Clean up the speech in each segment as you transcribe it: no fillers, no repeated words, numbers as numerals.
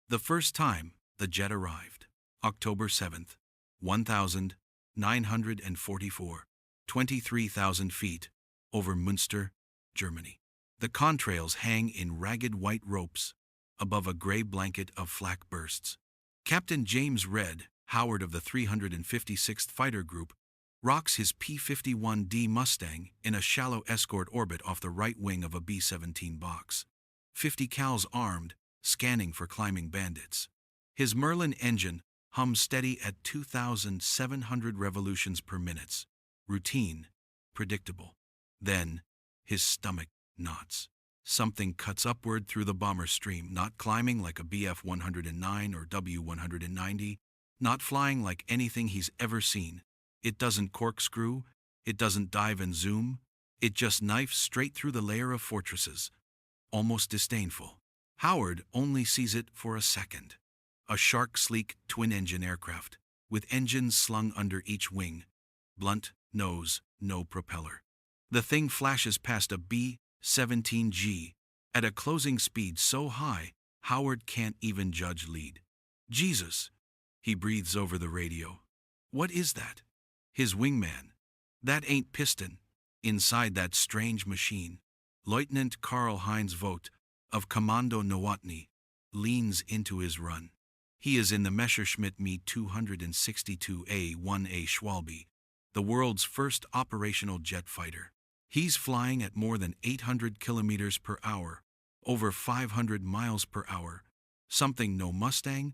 The first time the jet arrived, October 7th, 1944, 23,000 feet, over Münster, Germany. The contrails hang in ragged white ropes above a gray blanket of flak bursts. Captain James Red Howard of the 356th Fighter Group rocks his P-51D Mustang in a shallow escort orbit off the right wing of a B-17 box. 50 cals armed, scanning for climbing bandits. His Merlin engine hums steady at 2,700 revolutions per minute. Routine, predictable. Then, his stomach knots. Something cuts upward through the bomber stream, not climbing like a Bf-109 or W-190, not flying like anything he's ever seen. It doesn't corkscrew, it doesn't dive and zoom, it just knifes straight through the layer of fortresses, almost disdainful. Howard only sees it for a second. A shark-sleek twin-engine aircraft, with engines slung under each wing. Blunt nose, no propeller. The thing flashes past a B-17G at a closing speed so high, Howard can't even judge lead. Jesus, he breathes over the radio. What is that? His wingman. That ain't piston. Inside that strange machine, Lieutenant Karl-Heinz Vogt of Kommando Nowotny leans into his run. He is in the Messerschmitt Me 262A-1A Schwalbe, the world's first operational jet fighter. He's flying at more than 800 kilometers per hour, over 500 miles per hour, something no Mustang,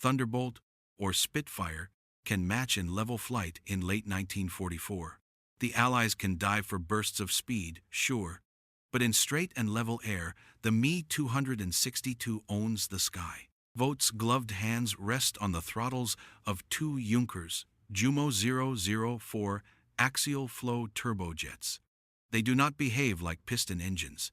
Thunderbolt, or Spitfire can match in level flight in late 1944. The Allies can dive for bursts of speed, sure, but in straight and level air, the Me-262 owns the sky. Vogt's gloved hands rest on the throttles of two Junkers, Jumo 004 axial flow turbojets. They do not behave like piston engines.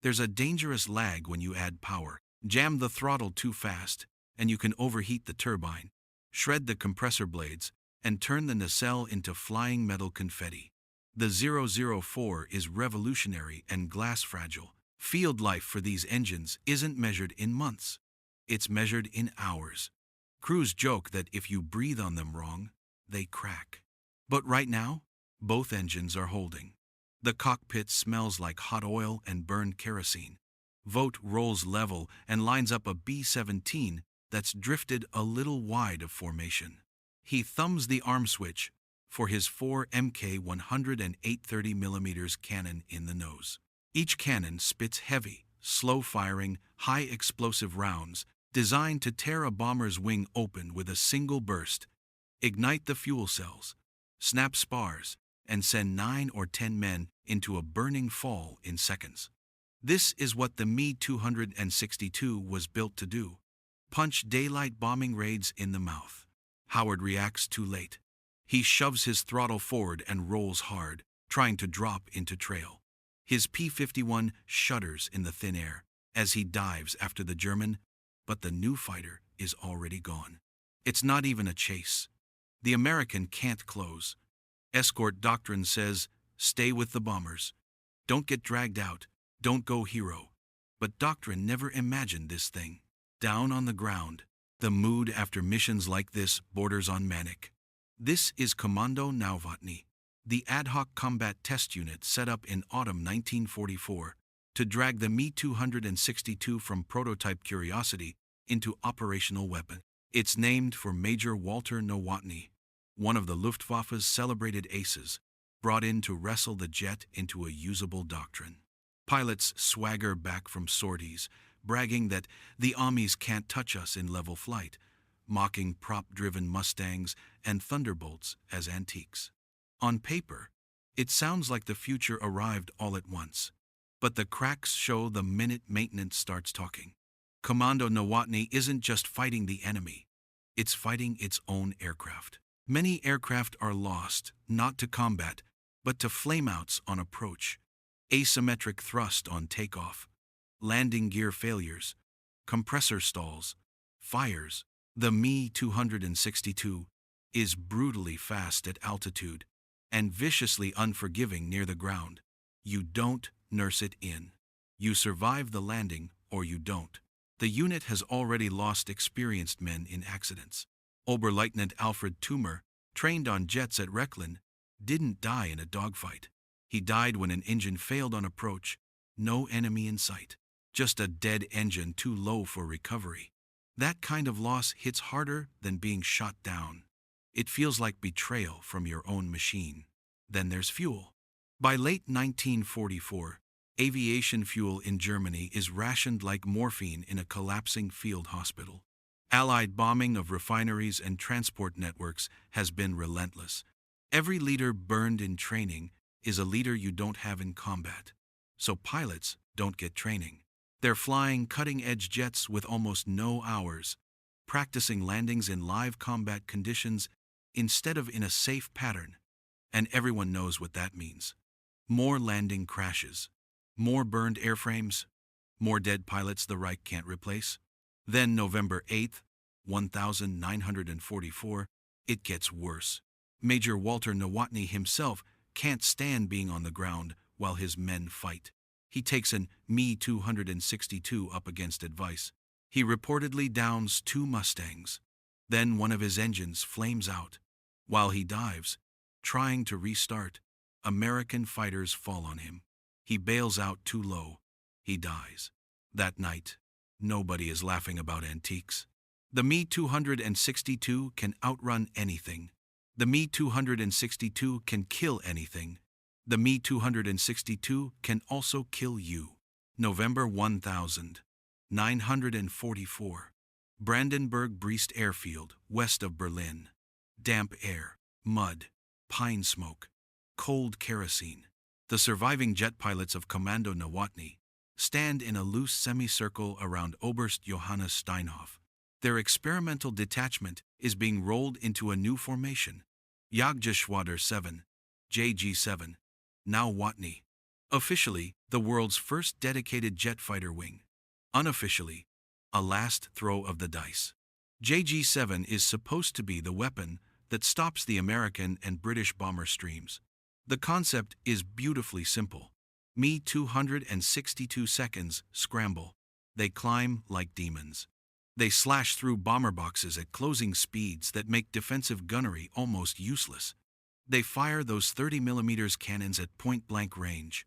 There's a dangerous lag when you add power. Jam the throttle too fast, and you can overheat the turbine, shred the compressor blades, and turn the nacelle into flying metal confetti. The 004 is revolutionary and glass-fragile. Field life for these engines isn't measured in months. It's measured in hours. Crews joke that if you breathe on them wrong, they crack. But right now, both engines are holding. The cockpit smells like hot oil and burned kerosene. Vogt rolls level and lines up a B-17 that's drifted a little wide of formation. He thumbs the arm switch for his 4 Mk 108 30mm cannon in the nose. Each cannon spits heavy, slow-firing, high-explosive rounds designed to tear a bomber's wing open with a single burst, ignite the fuel cells, snap spars, and send 9 or 10 men into a burning fall in seconds. This is what the Me-262 was built to do: punch daylight bombing raids in the mouth. Howard reacts too late. He shoves his throttle forward and rolls hard, trying to drop into trail. His P-51 shudders in the thin air as he dives after the German, but the new fighter is already gone. It's not even a chase. The American can't close. Escort doctrine says, stay with the bombers. Don't get dragged out. Don't go hero. But doctrine never imagined this thing. Down on the ground, the mood after missions like this borders on manic. This is Kommando Nowotny, the ad hoc combat test unit set up in autumn 1944 to drag the Me-262 from prototype curiosity into operational weapon. It's named for Major Walter Nowotny, one of the Luftwaffe's celebrated aces, brought in to wrestle the jet into a usable doctrine. Pilots swagger back from sorties, bragging that the Amis can't touch us in level flight, mocking prop-driven Mustangs and Thunderbolts as antiques. On paper, it sounds like the future arrived all at once, but the cracks show the minute maintenance starts talking. Kommando Nowotny isn't just fighting the enemy, it's fighting its own aircraft. Many aircraft are lost, not to combat, but to flameouts on approach, asymmetric thrust on takeoff, landing gear failures, compressor stalls, fires. The Me-262 is brutally fast at altitude and viciously unforgiving near the ground. You don't nurse it in. You survive the landing or you don't. The unit has already lost experienced men in accidents. Oberleutnant Alfred Toomer, trained on jets at Rechlin, didn't die in a dogfight. He died when an engine failed on approach, no enemy in sight. Just a dead engine too low for recovery. That kind of loss hits harder than being shot down. It feels like betrayal from your own machine. Then there's fuel. By late 1944, aviation fuel in Germany is rationed like morphine in a collapsing field hospital. Allied bombing of refineries and transport networks has been relentless. Every liter burned in training is a liter you don't have in combat. So pilots don't get training. They're flying cutting-edge jets with almost no hours, practicing landings in live combat conditions instead of in a safe pattern. And everyone knows what that means. More landing crashes, more burned airframes, more dead pilots the Reich can't replace. Then November 8th, 1944, it gets worse. Major Walter Nowotny himself can't stand being on the ground while his men fight. He takes an Me-262 up against advice. He reportedly downs 2 Mustangs. Then one of his engines flames out. While he dives, trying to restart, American fighters fall on him. He bails out too low. He dies. That night, nobody is laughing about antiques. The Me-262 can outrun anything. The Me-262 can kill anything. The Me-262 can also kill you. November 1944. Brandenburg-Brest Airfield, west of Berlin. Damp air, mud, pine smoke, cold kerosene. The surviving jet pilots of Commando Nowotny stand in a loose semicircle around Oberst Johannes Steinhoff. Their experimental detachment is being rolled into a new formation. Jagdgeschwader 7, JG7, now Watney. Officially, the world's first dedicated jet fighter wing. Unofficially, a last throw of the dice. JG7 is supposed to be the weapon that stops the American and British bomber streams. The concept is beautifully simple. Me-262 seconds scramble. They climb like demons. They slash through bomber boxes at closing speeds that make defensive gunnery almost useless. They fire those 30mm cannons at point-blank range.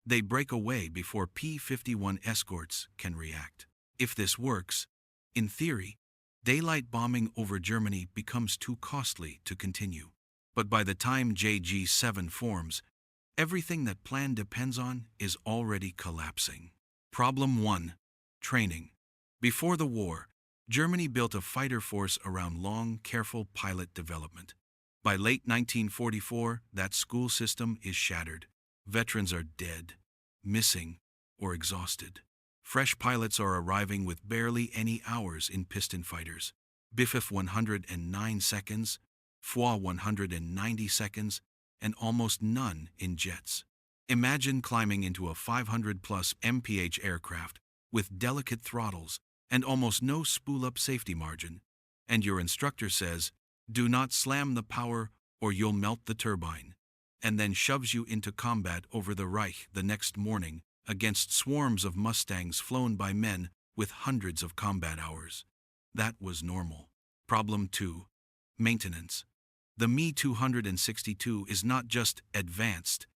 They break away before P-51 escorts can react. If this works, in theory, daylight bombing over Germany becomes too costly to continue. But by the time JG7 forms, everything that plan depends on is already collapsing. Problem 1. Training. Before the war, Germany built a fighter force around long, careful pilot development. By late 1944, that school system is shattered. Veterans are dead, missing, or exhausted. Fresh pilots are arriving with barely any hours in piston fighters. BFF 109 seconds, FOI 190 seconds, and almost none in jets. Imagine climbing into a 500-plus mph aircraft with delicate throttles and almost no spool-up safety margin, and your instructor says, "Do not slam the power or you'll melt the turbine," and then shoves you into combat over the Reich the next morning against swarms of Mustangs flown by men with hundreds of combat hours. That was normal. Problem 2. Maintenance. The Me-262 is not just advanced,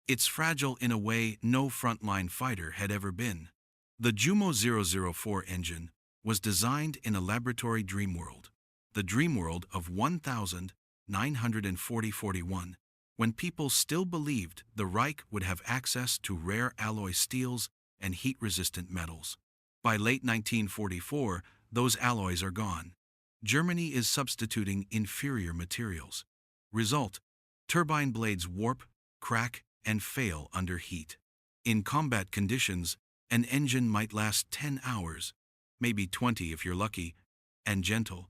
it's fragile in a way no frontline fighter had ever been. The Jumo 004 engine was designed in a laboratory dream world, the dream world of 1940-41, when people still believed the Reich would have access to rare alloy steels and heat-resistant metals. By late 1944, those alloys are gone. Germany is substituting inferior materials. Result: turbine blades warp, crack, and fail under heat. In combat conditions, an engine might last 10 hours, maybe 20 if you're lucky, and gentle.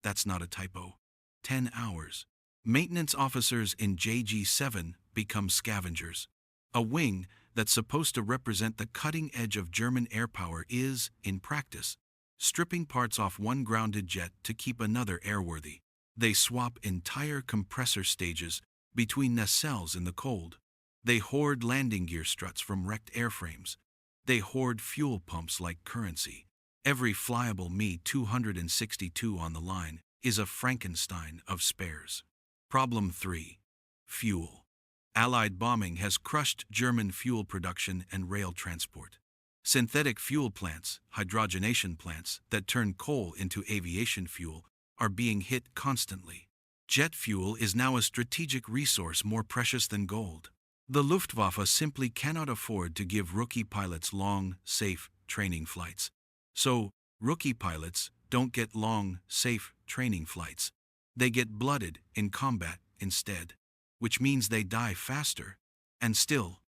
That's not a typo. 10 hours. Maintenance officers in JG7 become scavengers. A wing that's supposed to represent the cutting edge of German air power is, in practice, stripping parts off one grounded jet to keep another airworthy. They swap entire compressor stages between nacelles in the cold. They hoard landing gear struts from wrecked airframes. They hoard fuel pumps like currency. Every flyable Me-262 on the line is a Frankenstein of spares. Problem 3. Fuel. Allied bombing has crushed German fuel production and rail transport. Synthetic fuel plants, hydrogenation plants that turn coal into aviation fuel, are being hit constantly. Jet fuel is now a strategic resource more precious than gold. The Luftwaffe simply cannot afford to give rookie pilots long, safe training flights. So, rookie pilots don't get long, safe training flights. They get blooded in combat instead, which means they die faster. And still,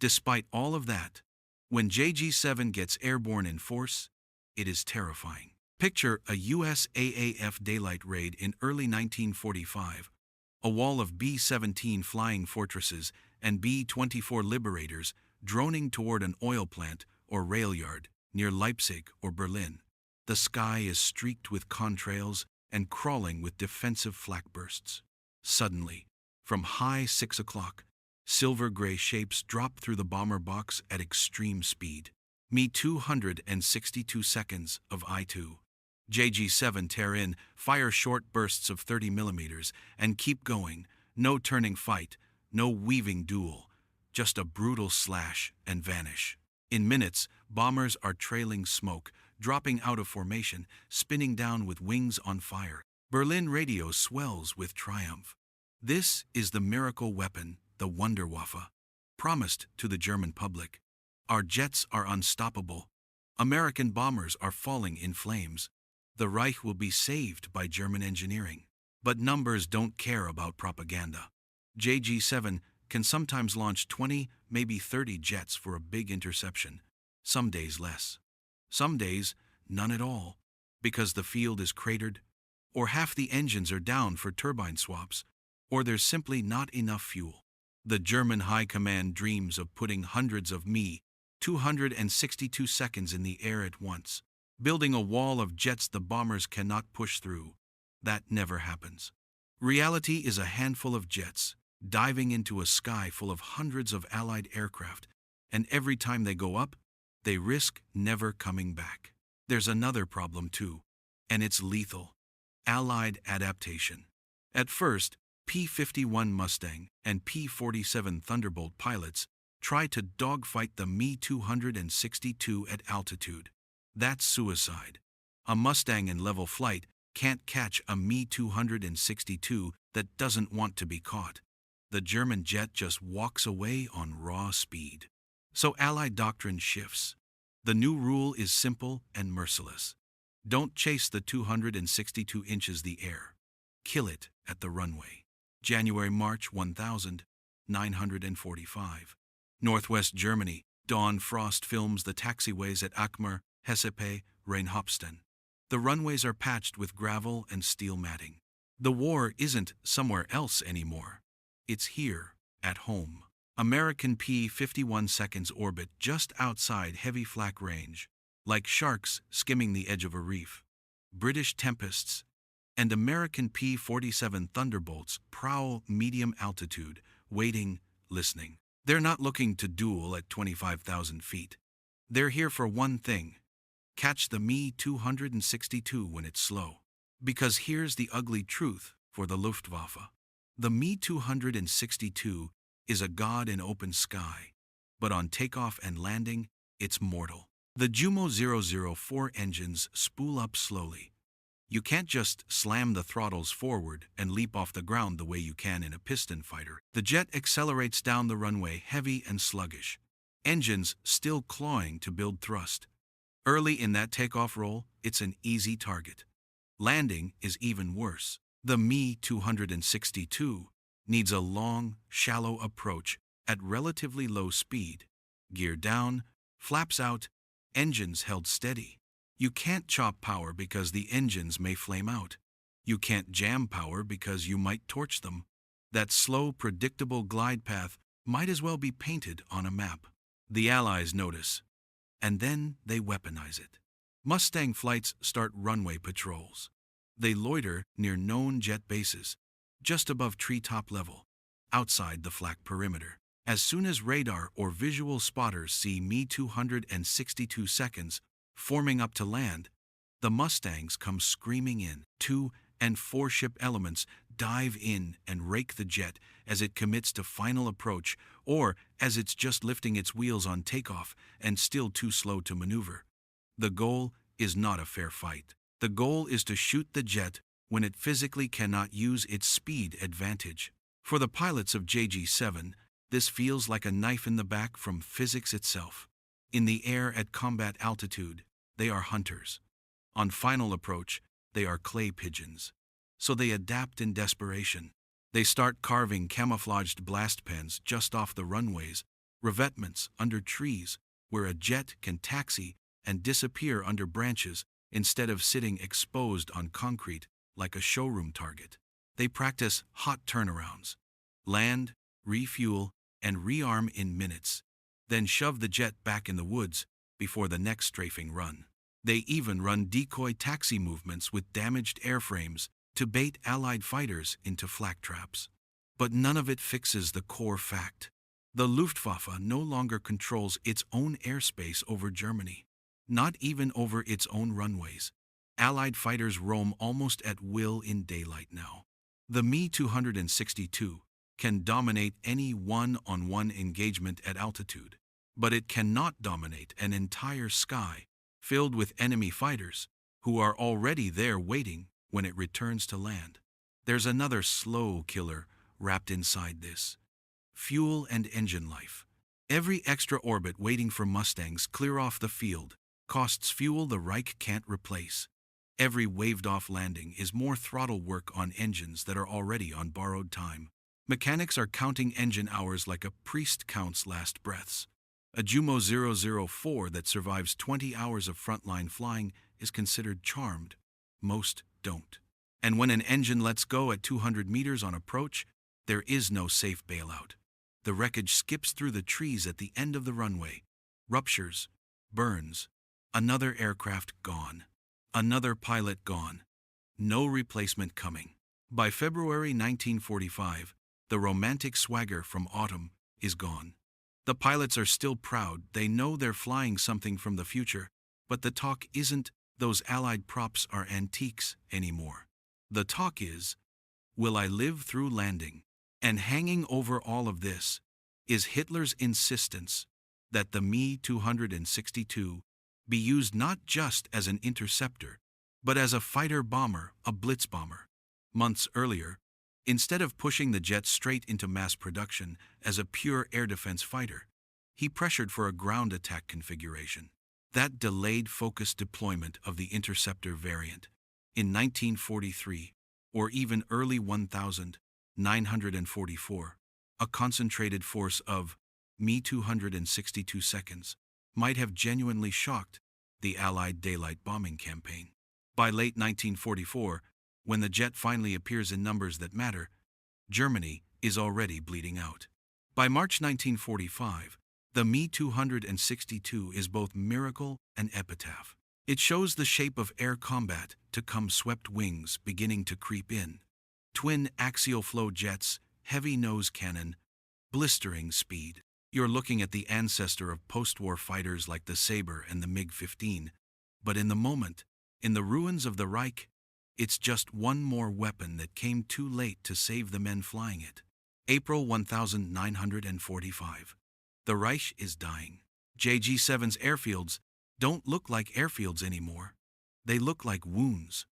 despite all of that, when JG-7 gets airborne in force, it is terrifying. Picture a US AAF daylight raid in early 1945, a wall of B-17 flying fortresses and B-24 Liberators droning toward an oil plant or rail yard near Leipzig or Berlin. The sky is streaked with contrails and crawling with defensive flak bursts. Suddenly, from high 6 o'clock, silver-gray shapes drop through the bomber box at extreme speed. Me-262 seconds of I-2. JG-7 tear in, fire short bursts of 30 millimeters, and keep going. No turning fight, no weaving duel, just a brutal slash and vanish. In minutes, bombers are trailing smoke, dropping out of formation, spinning down with wings on fire. Berlin radio swells with triumph. This is the miracle weapon, the Wunderwaffe, promised to the German public. Our jets are unstoppable. American bombers are falling in flames. The Reich will be saved by German engineering. But numbers don't care about propaganda. JG-7 can sometimes launch 20, maybe 30 jets for a big interception. Some days less. Some days, none at all, because the field is cratered, or half the engines are down for turbine swaps, or there's simply not enough fuel. The German High Command dreams of putting hundreds of Me-262 seconds in the air at once, building a wall of jets the bombers cannot push through. That never happens. Reality is a handful of jets, diving into a sky full of hundreds of Allied aircraft, and every time they go up, they risk never coming back. There's another problem too, and it's lethal. Allied adaptation. At first, P-51 Mustang and P-47 Thunderbolt pilots try to dogfight the Me-262 at altitude. That's suicide. A Mustang in level flight can't catch a Me-262 that doesn't want to be caught. The German jet just walks away on raw speed. So Allied doctrine shifts. The new rule is simple and merciless. Don't chase the 262 inches the air. Kill it at the runway. January-March 1945. Northwest Germany. Dawn Frost films the taxiways at Akmar, Hessepe, Rheinhopsten. The runways are patched with gravel and steel matting. The war isn't somewhere else anymore. It's here, at home. American P-51 seconds orbit just outside heavy flak range, like sharks skimming the edge of a reef. British Tempests and American P-47 Thunderbolts prowl medium altitude, waiting, listening. They're not looking to duel at 25,000 feet. They're here for one thing: catch the Me-262 when it's slow. Because here's the ugly truth for the Luftwaffe. The Me-262 is a god in open sky, but on takeoff and landing, it's mortal. The Jumo 004 engines spool up slowly. You can't just slam the throttles forward and leap off the ground the way you can in a piston fighter. The jet accelerates down the runway heavy and sluggish, engines still clawing to build thrust. Early in that takeoff roll, it's an easy target. Landing is even worse. The Me-262 needs a long, shallow approach at relatively low speed. Gear down, flaps out, engines held steady. You can't chop power because the engines may flame out. You can't jam power because you might torch them. That slow, predictable glide path might as well be painted on a map. The Allies notice, and then they weaponize it. Mustang flights start runway patrols. They loiter near known jet bases, just above treetop level, outside the flak perimeter. As soon as radar or visual spotters see Me-262 seconds Forming up to land, the Mustangs come screaming in. 2 and 4 ship elements dive in and rake the jet as it commits to final approach, or as it's just lifting its wheels on takeoff and still too slow to maneuver. The goal is not a fair fight. The goal is to shoot the jet when it physically cannot use its speed advantage. For the pilots of JG-7, this feels like a knife in the back from physics itself. In the air at combat altitude, they are hunters. On final approach, they are clay pigeons. So they adapt in desperation. They start carving camouflaged blast pens just off the runways, revetments under trees, where a jet can taxi and disappear under branches instead of sitting exposed on concrete like a showroom target. They practice hot turnarounds, land, refuel, and rearm in minutes, then shove the jet back in the woods before the next strafing run. They even run decoy taxi movements with damaged airframes to bait Allied fighters into flak traps. But none of it fixes the core fact. The Luftwaffe no longer controls its own airspace over Germany, not even over its own runways. Allied fighters roam almost at will in daylight now. The Me-262 can dominate any one-on-one engagement at altitude, but it cannot dominate an entire sky filled with enemy fighters who are already there waiting when it returns to land. There's another slow killer wrapped inside this: fuel and engine life. Every extra orbit waiting for Mustangs clear off the field costs fuel the Reich can't replace. Every waved-off landing is more throttle work on engines that are already on borrowed time. Mechanics are counting engine hours like a priest counts last breaths. A Jumo 004 that survives 20 hours of frontline flying is considered charmed. Most don't. And when an engine lets go at 200 meters on approach, there is no safe bailout. The wreckage skips through the trees at the end of the runway, ruptures, burns. Another aircraft gone. Another pilot gone. No replacement coming. By February 1945, the romantic swagger from autumn is gone. The pilots are still proud. They know they're flying something from the future, but the talk isn't those Allied props are antiques anymore. The talk is, will I live through landing? And hanging over all of this is Hitler's insistence that the Me-262 be used not just as an interceptor, but as a fighter bomber, a blitz bomber. Months earlier, instead of pushing the jet straight into mass production as a pure air defense fighter, he pressured for a ground attack configuration. That delayed focused deployment of the interceptor variant in 1943, or even early 1944, a concentrated force of Me-262 seconds, might have genuinely shocked the Allied daylight bombing campaign. By late 1944, when the jet finally appears in numbers that matter, Germany is already bleeding out. By March 1945, the Me-262 is both miracle and epitaph. It shows the shape of air combat to come, swept wings beginning to creep in. Twin axial flow jets, heavy nose cannon, blistering speed. You're looking at the ancestor of post-war fighters like the Sabre and the MiG-15, but in the moment, in the ruins of the Reich, it's just one more weapon that came too late to save the men flying it. April 1945. The Reich is dying. JG-7's airfields don't look like airfields anymore. They look like wounds.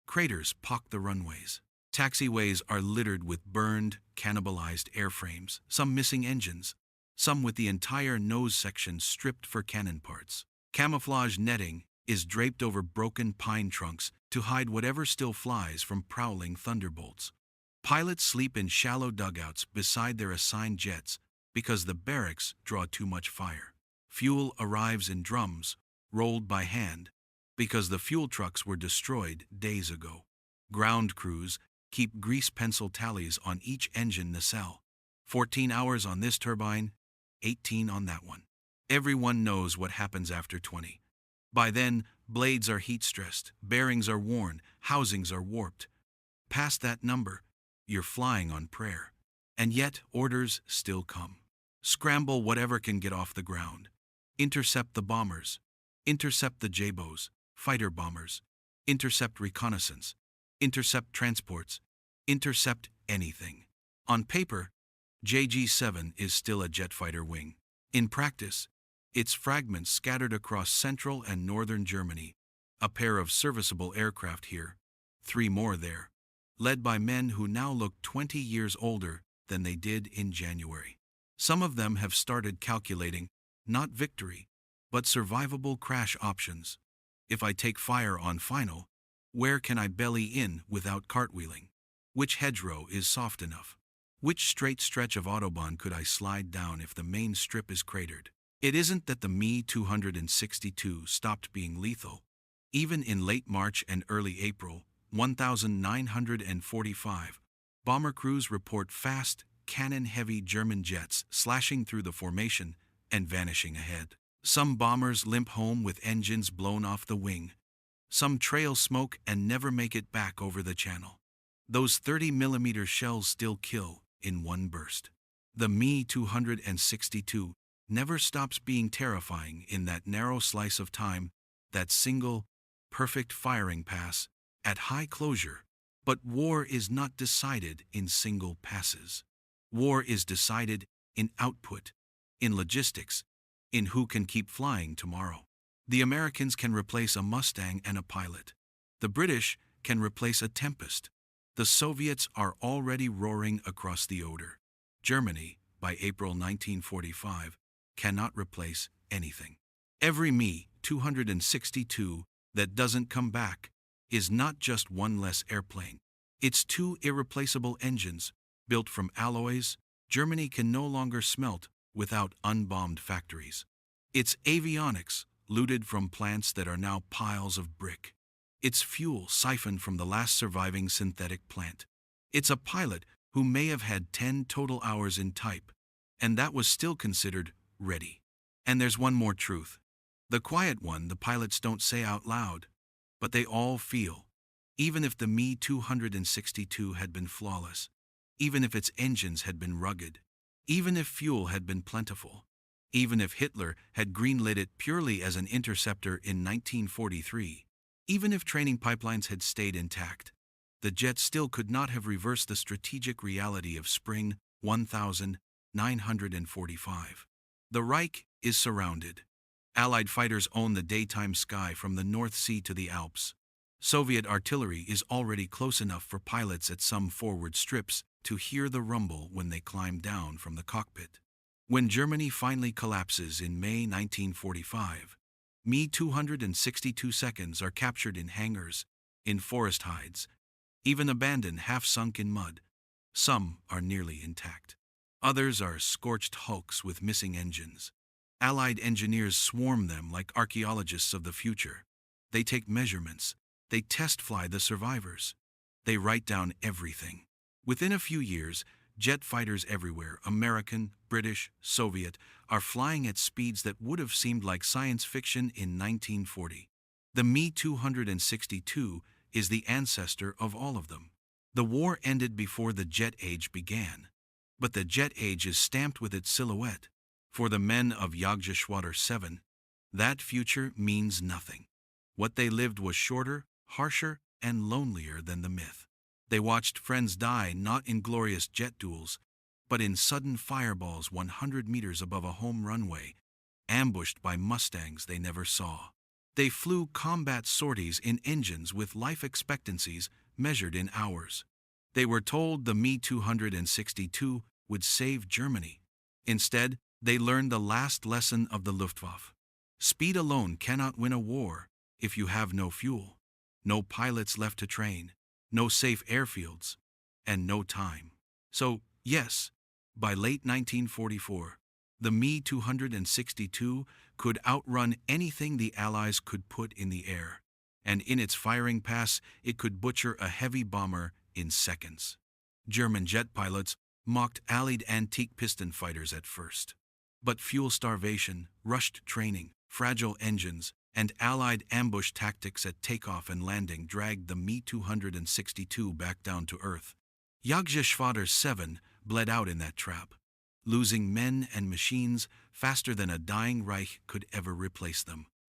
Craters pock the runways. Taxiways are littered with burned, cannibalized airframes, some missing engines, some with the entire nose section stripped for cannon parts. Camouflage netting is draped over broken pine trunks to hide whatever still flies from prowling thunderbolts. Pilots sleep in shallow dugouts beside their assigned jets because the barracks draw too much fire. Fuel arrives in drums, rolled by hand, because the fuel trucks were destroyed days ago. Ground crews keep grease pencil tallies on each engine nacelle. 14 hours on this turbine, 18 on that one. Everyone knows what happens after 20. By then, blades are heat-stressed, bearings are worn, housings are warped. Past that number, you're flying on prayer. And yet, orders still come. Scramble whatever can get off the ground. Intercept the bombers. intercept the Jabos, fighter bombers, intercept reconnaissance, intercept transports, intercept anything. On paper, JG-7 is still a jet fighter wing. In practice, its fragments scattered across central and northern Germany, a pair of serviceable aircraft here, 3 more there, led by men who now look 20 years older than they did in January. Some of them have started calculating, not victory, but survivable crash options. If I take fire on final, where can I belly in without cartwheeling? Which hedgerow is soft enough? Which straight stretch of Autobahn could I slide down if the main strip is cratered? It isn't that the Me-262 stopped being lethal. Even in late March and early April, 1945, bomber crews report fast, cannon-heavy German jets slashing through the formation and vanishing ahead. Some bombers limp home with engines blown off the wing. Some trail smoke and never make it back over the channel. Those 30mm shells still kill in one burst. The Me-262 never stops being terrifying in that narrow slice of time, that single, perfect firing pass, at high closure. But war is not decided in single passes. War is decided in output, in logistics, in who can keep flying tomorrow. The Americans can replace a Mustang and a pilot. The British can replace a Tempest. The Soviets are already roaring across the Oder. Germany, by April 1945, cannot replace anything. Every Me-262 that doesn't come back is not just one less airplane. It's 2 irreplaceable engines, built from alloys Germany can no longer smelt without unbombed factories. It's avionics, looted from plants that are now piles of brick. It's fuel siphoned from the last surviving synthetic plant. It's a pilot who may have had 10 total hours in type, and that was still considered ready. And there's one more truth. The quiet one the pilots don't say out loud, but they all feel. Even if the Me-262 had been flawless, even if its engines had been rugged, even if fuel had been plentiful, even if Hitler had greenlit it purely as an interceptor in 1943, even if training pipelines had stayed intact, the jet still could not have reversed the strategic reality of spring 1945. The Reich is surrounded. Allied fighters own the daytime sky from the North Sea to the Alps. Soviet artillery is already close enough for pilots at some forward strips to hear the rumble when they climb down from the cockpit. When Germany finally collapses in May 1945, Me-262 seconds are captured in hangars, in forest hides, even abandoned half-sunk in mud. Some are nearly intact. Others are scorched hulks with missing engines. Allied engineers swarm them like archaeologists of the future. They take measurements. They test fly the survivors. They write down everything. Within a few years, jet fighters everywhere, American, British, Soviet, are flying at speeds that would have seemed like science fiction in 1940. The Me-262 is the ancestor of all of them. The war ended before the jet age began. But the jet age is stamped with its silhouette. For the men of WW2, that future means nothing. What they lived was shorter, harsher, and lonelier than the myth. They watched friends die not in glorious jet duels, but in sudden fireballs 100 meters above a home runway, ambushed by Mustangs they never saw. They flew combat sorties in engines with life expectancies measured in hours. They were told the Me-262 would save Germany. Instead, they learned the last lesson of the Luftwaffe. Speed alone cannot win a war if you have no fuel, no pilots left to train, no safe airfields, and no time. So, yes, by late 1944, the Me-262 could outrun anything the Allies could put in the air, and in its firing pass, it could butcher a heavy bomber in seconds. German jet pilots mocked Allied antique piston fighters at first. But fuel starvation, rushed training, fragile engines, and Allied ambush tactics at takeoff and landing dragged the Me-262 back down to earth. WW2 bled out in that trap, losing men and machines faster than a dying Reich could ever replace them.